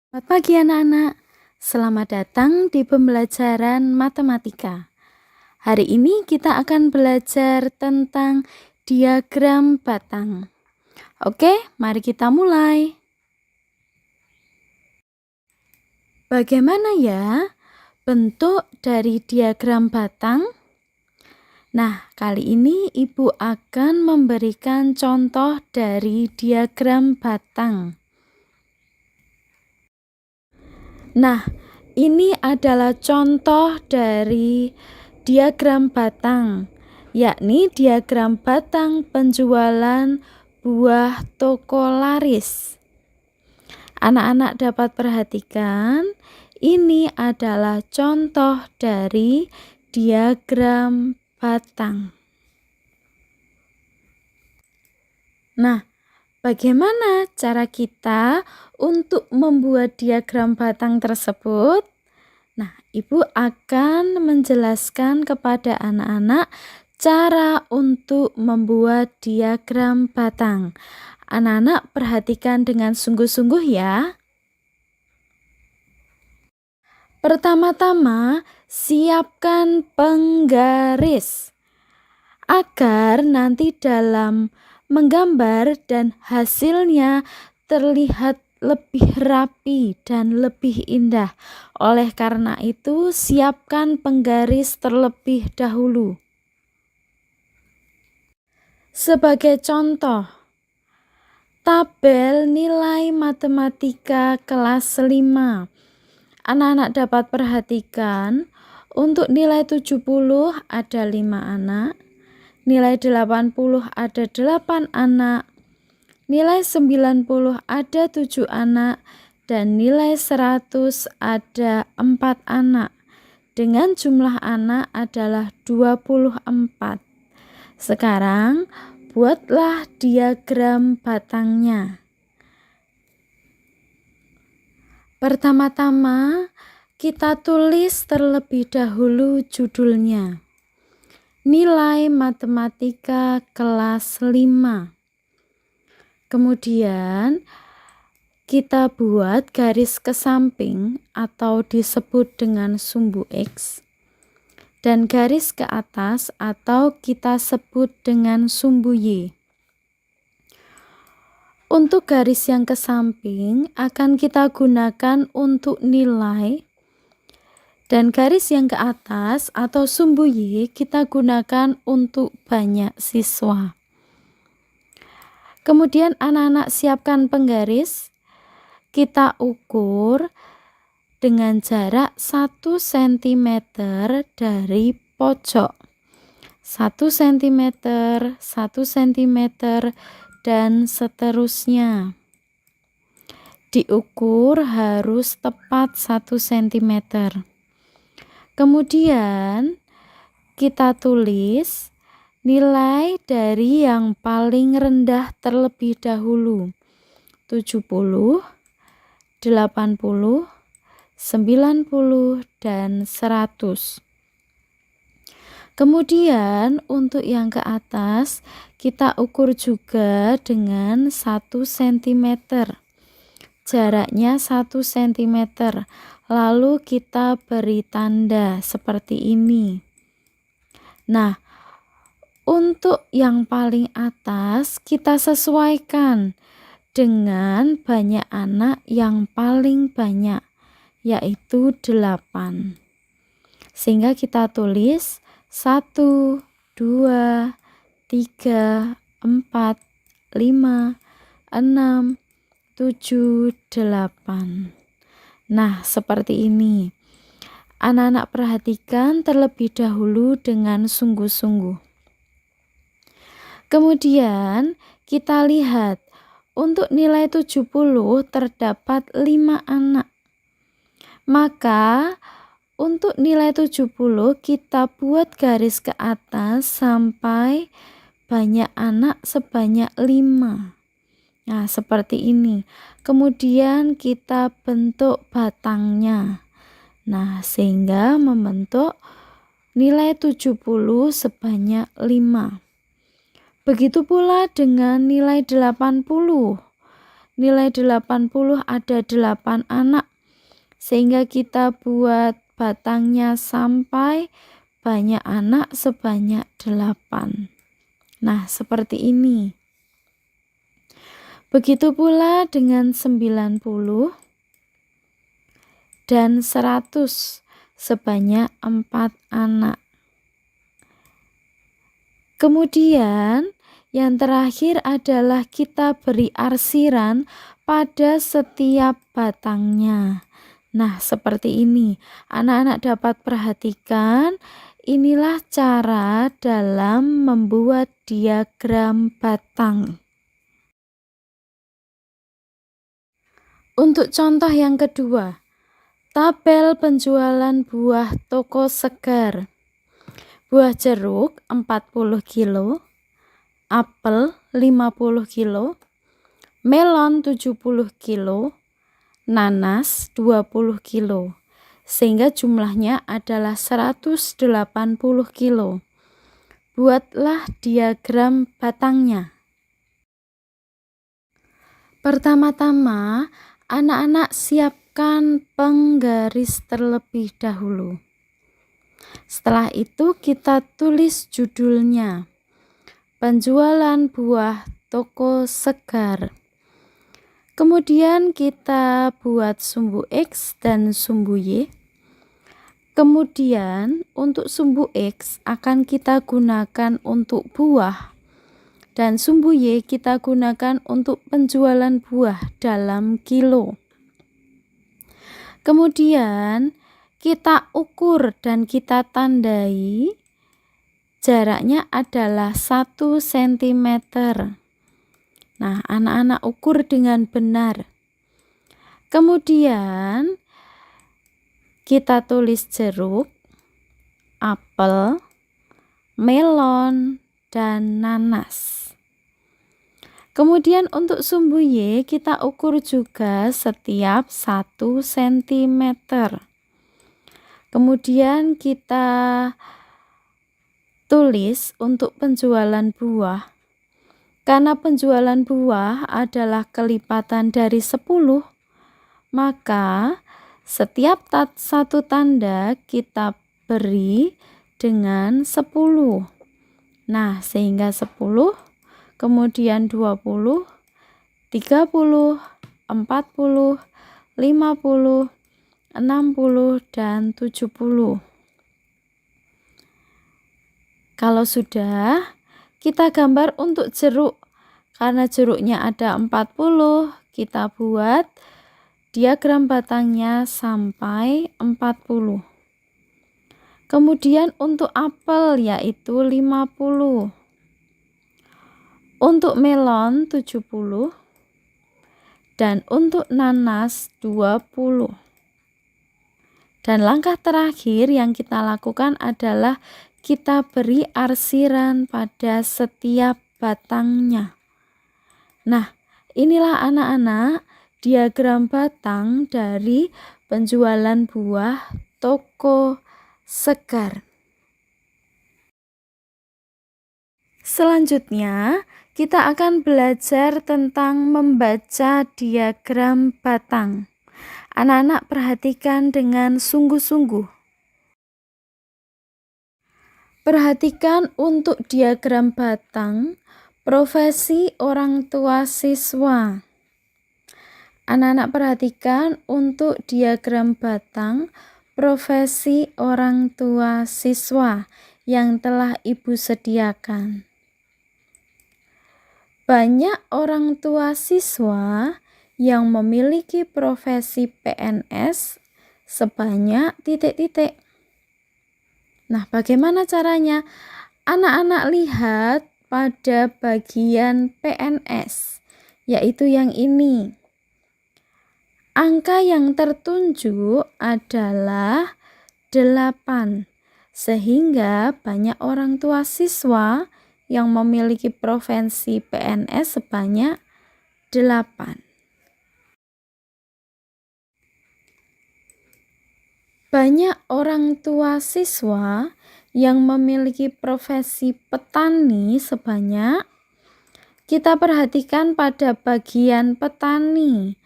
Selamat pagi anak-anak, selamat datang di pembelajaran matematika. Hari ini kita akan belajar tentang diagram batang. Oke, mari kita mulai. Bagaimana ya bentuk dari diagram batang? Nah, kali ini Ibu akan memberikan contoh dari diagram batang. Nah, ini adalah contoh dari diagram batang, yakni diagram batang penjualan buah toko laris. Anak-anak dapat perhatikan, ini adalah contoh dari diagram batang. Nah, bagaimana cara kita untuk membuat diagram batang tersebut? Nah, Ibu akan menjelaskan kepada anak-anak cara untuk membuat diagram batang. Anak-anak perhatikan dengan sungguh-sungguh ya. Pertama-tama, siapkan penggaris agar nanti dalam menggambar dan hasilnya terlihat lebih rapi dan lebih indah. Oleh karena itu, siapkan penggaris terlebih dahulu. Sebagai contoh, tabel nilai matematika kelas 5. Anak-anak dapat perhatikan, untuk nilai 70 ada 5 anak. Nilai 80 ada 8 anak, nilai 90 ada 7 anak, dan nilai 100 ada 4 anak. Dengan jumlah anak adalah 24. Sekarang, buatlah diagram batangnya. Pertama-tama, kita tulis terlebih dahulu judulnya. Nilai matematika kelas 5. Kemudian kita buat garis ke samping atau disebut dengan sumbu X, dan garis ke atas atau kita sebut dengan sumbu Y. Untuk garis yang ke samping akan kita gunakan untuk nilai, dan garis yang ke atas atau sumbu Y kita gunakan untuk banyak siswa. Kemudian anak-anak siapkan penggaris. Kita ukur dengan jarak 1 cm dari pojok. 1 cm, 1 cm, dan seterusnya. Diukur harus tepat 1 cm. Kemudian kita tulis nilai dari yang paling rendah terlebih dahulu. 70, 80, 90, dan 100. Kemudian untuk yang ke atas kita ukur juga dengan 1 cm. Jaraknya 1 cm. Lalu kita beri tanda seperti ini. Nah, untuk yang paling atas kita sesuaikan dengan banyak anak yang paling banyak, yaitu 8. Sehingga kita tulis 1, 2, 3, 4, 5, 6, 7, 8. Nah, seperti ini. Anak-anak perhatikan terlebih dahulu dengan sungguh-sungguh. Kemudian kita lihat, untuk nilai 70 terdapat 5 anak. Maka untuk nilai 70 kita buat garis ke atas sampai banyak anak sebanyak 5. Nah, seperti ini. Kemudian kita bentuk batangnya. Nah, sehingga membentuk nilai 70 sebanyak 5. Begitu pula dengan nilai 80. nilai 80 ada 8 anak. Sehingga kita buat batangnya sampai banyak anak sebanyak 8. Nah, seperti ini. Begitu pula dengan 90 dan 100 sebanyak 4 anak. Kemudian yang terakhir adalah kita beri arsiran pada setiap batangnya. Nah, seperti ini. Anak-anak dapat perhatikan, inilah cara dalam membuat diagram batang. Untuk contoh yang kedua, tabel penjualan buah toko segar. Buah jeruk 40 kilo, apel 50 kilo, melon 70 kilo, nanas 20 kilo. Sehingga jumlahnya adalah 180 kilo. Buatlah diagram batangnya. Pertama-tama, anak-anak siapkan penggaris terlebih dahulu. Setelah itu kita tulis judulnya. Penjualan buah toko segar. Kemudian kita buat sumbu X dan sumbu Y. Kemudian untuk sumbu X akan kita gunakan untuk buah. Dan sumbu Y kita gunakan untuk penjualan buah dalam kilo. Kemudian kita ukur dan kita tandai jaraknya adalah 1 cm. Nah, anak-anak ukur dengan benar. Kemudian kita tulis jeruk, apel, melon, dan nanas. Kemudian untuk sumbu Y kita ukur juga setiap 1 cm. Kemudian kita tulis untuk penjualan buah. Karena penjualan buah adalah kelipatan dari 10, maka setiap satu tanda kita beri dengan 10. Nah, sehingga 10, kemudian 20, 30, 40, 50, 60, dan 70. Kalau sudah, kita gambar untuk jeruk. Karena jeruknya ada 40, kita buat diagram batangnya sampai 40. Kemudian untuk apel yaitu 50. Untuk melon 70. Dan untuk nanas 20. Dan langkah terakhir yang kita lakukan adalah kita beri arsiran pada setiap batangnya. Nah, inilah anak-anak diagram batang dari penjualan buah toko segar. Selanjutnya, kita akan belajar tentang membaca diagram batang. Anak-anak perhatikan dengan sungguh-sungguh. Perhatikan untuk diagram batang, profesi orang tua siswa. Anak-anak perhatikan untuk diagram batang, profesi orang tua siswa yang telah Ibu sediakan. Banyak orang tua siswa yang memiliki profesi PNS sebanyak titik-titik. Nah, bagaimana caranya? Anak-anak lihat pada bagian PNS, yaitu yang ini. Angka yang tertunjuk adalah 8, sehingga banyak orang tua siswa yang memiliki profesi PNS sebanyak 8. Banyak orang tua siswa yang memiliki profesi petani sebanyak Kita perhatikan pada bagian petani.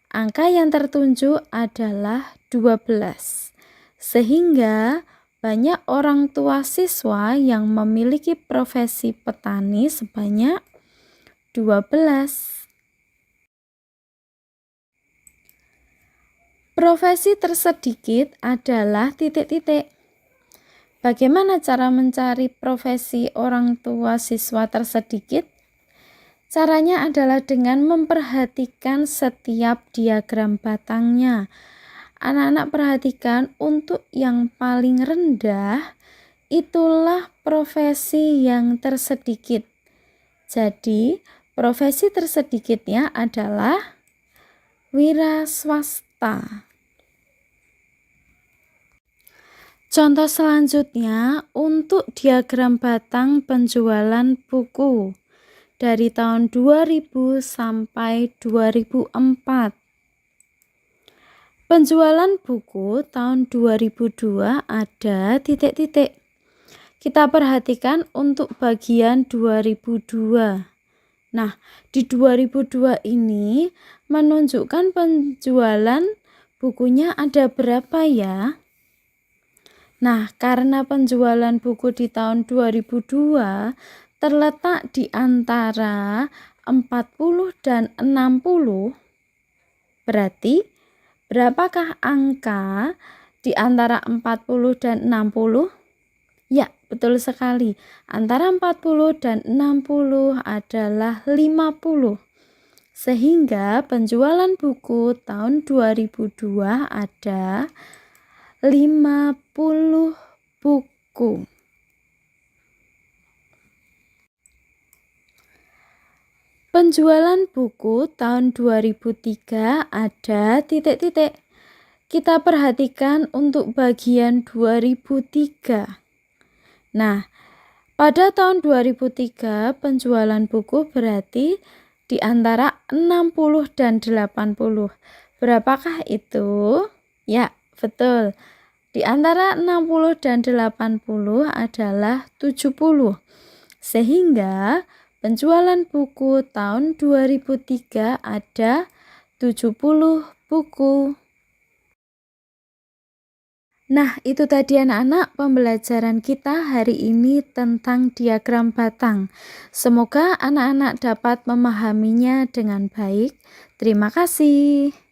Angka yang tertunjuk adalah 12. Sehingga banyak orang tua siswa yang memiliki profesi petani sebanyak 12. Profesi tersedikit adalah titik-titik. Bagaimana cara mencari profesi orang tua siswa tersedikit? Caranya adalah dengan memperhatikan setiap diagram batangnya. Anak-anak perhatikan untuk yang paling rendah, itulah profesi yang tersedikit. Jadi, profesi tersedikitnya adalah wira swasta. Contoh selanjutnya untuk diagram batang penjualan buku dari tahun 2000 sampai 2004. Penjualan buku tahun 2002 ada titik-titik. Kita perhatikan untuk bagian 2002. Nah, di 2002 ini menunjukkan penjualan bukunya ada berapa ya? Nah, karena penjualan buku di tahun 2002 terletak di antara 40 dan 60, berarti berapakah angka di antara 40 dan 60? Ya, betul sekali. Antara 40 dan 60 adalah 50. Sehingga penjualan buku tahun 2002 ada 50 buku. Penjualan buku tahun 2003 ada titik-titik. Kita perhatikan untuk bagian 2003. Nah, pada tahun 2003 penjualan buku berarti di antara 60 dan 80. Berapakah itu? Ya, betul. Di antara 60 dan 80 adalah 70. Sehingga penjualan buku tahun 2003 ada 70 buku. Nah, itu tadi anak-anak pembelajaran kita hari ini tentang diagram batang. Semoga anak-anak dapat memahaminya dengan baik. Terima kasih.